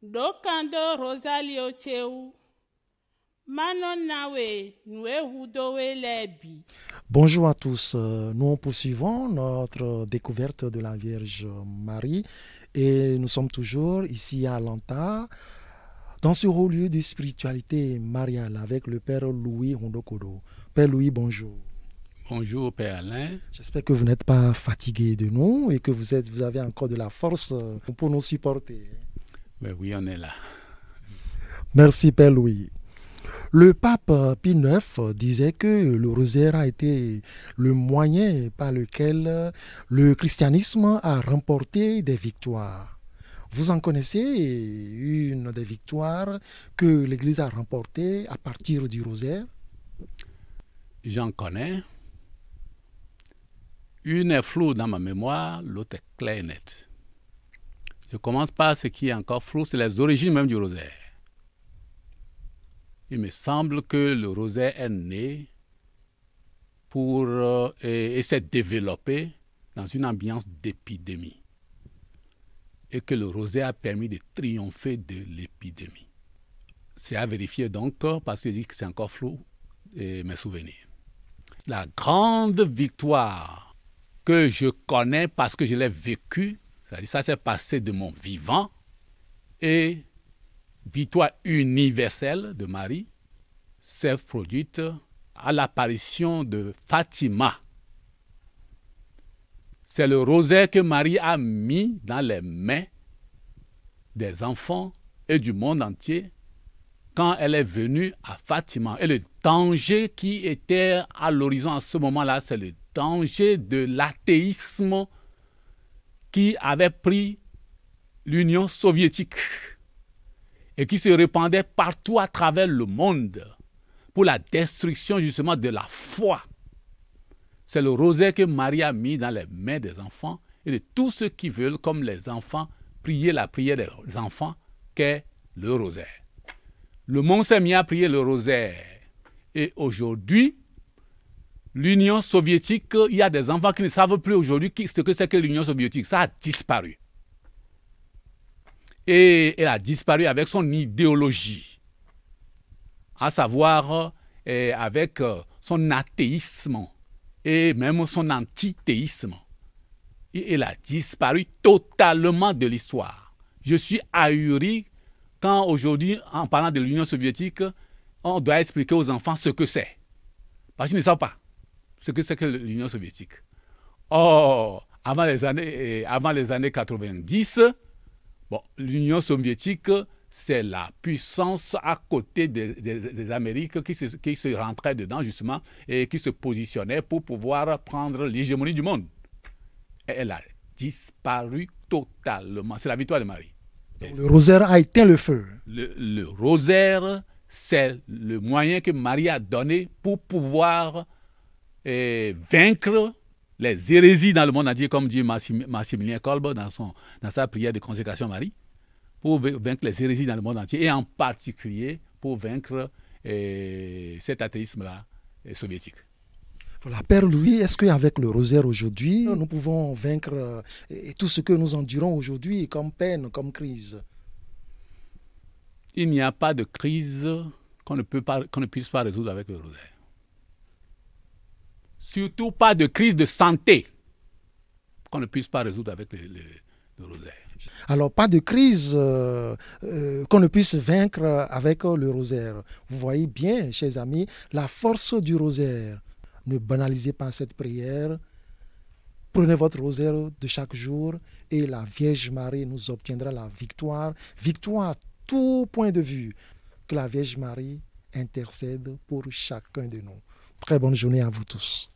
Dokando Rosalio Cheu. Manon nawe nwe hudowe lebi. Bonjour à tous, nous poursuivons notre découverte de la Vierge Marie et nous sommes toujours ici à Lanta dans ce haut lieu de spiritualité mariale avec le Père Louis Hondokodo. Père Louis, bonjour. Bonjour Père Alain. J'espère que vous n'êtes pas fatigué de nous et que vous avez encore de la force pour nous supporter. Ben oui, on est là. Merci Père Louis. Le pape Pie IX disait que le rosaire a été le moyen par lequel le christianisme a remporté des victoires. Vous en connaissez une des victoires que l'Église a remportées à partir du rosaire? J'en connais. Une est floue dans ma mémoire, l'autre est claire et nette. Je commence par ce qui est encore flou, c'est les origines même du rosaire. Il me semble que le rosaire est né et s'est développé dans une ambiance d'épidémie. Et que le rosaire a permis de triompher de l'épidémie. C'est à vérifier donc, parce que je dis que c'est encore flou, mes souvenirs. La grande victoire que je connais parce que je l'ai vécue, c'est-à-dire ça s'est passé de mon vivant, et victoire universelle de Marie s'est produite à l'apparition de Fatima. C'est le rosaire que Marie a mis dans les mains des enfants et du monde entier quand elle est venue à Fatima. Et le danger qui était à l'horizon à ce moment-là, c'est le danger de l'athéisme qui avait pris l'Union soviétique et qui se répandait partout à travers le monde pour la destruction justement de la foi. C'est le rosaire que Marie a mis dans les mains des enfants et de tous ceux qui veulent, comme les enfants, prier la prière des enfants, qu'est le rosaire. Le monde s'est mis à prier le rosaire. Et aujourd'hui, l'Union soviétique, il y a des enfants qui ne savent plus aujourd'hui ce que c'est que l'Union soviétique. Ça a disparu. Et elle a disparu avec son idéologie, à savoir avec son athéisme et même son antithéisme. Et elle a disparu totalement de l'histoire. Je suis ahuri quand aujourd'hui, en parlant de l'Union soviétique, on doit expliquer aux enfants ce que c'est. Parce qu'ils ne savent pas ce que c'est que l'Union soviétique. Or, avant les années 90, l'Union soviétique, c'est la puissance à côté des Amériques qui se rentraient dedans justement et qui se positionnait pour pouvoir prendre l'hégémonie du monde. Et elle a disparu totalement. C'est la victoire de Marie. Le rosaire a éteint le feu. Le rosaire, c'est le moyen que Marie a donné pour pouvoir vaincre les hérésies dans le monde entier, comme dit Maximilien Kolbe dans sa prière de consécration à Marie, pour vaincre les hérésies dans le monde entier, et en particulier pour vaincre cet athéisme-là soviétique. Voilà, Père Louis, est-ce qu'avec le rosaire aujourd'hui, nous pouvons vaincre tout ce que nous endurons aujourd'hui comme peine, comme crise? Il n'y a pas de crise qu'on ne puisse pas résoudre avec le rosaire. Surtout pas de crise de santé qu'on ne puisse pas résoudre avec le rosaire. Alors, pas de crise qu'on ne puisse vaincre avec le rosaire. Vous voyez bien, chers amis, la force du rosaire. Ne banalisez pas cette prière. Prenez votre rosaire de chaque jour et la Vierge Marie nous obtiendra la victoire. Victoire à tout point de vue. Que la Vierge Marie intercède pour chacun de nous. Très bonne journée à vous tous.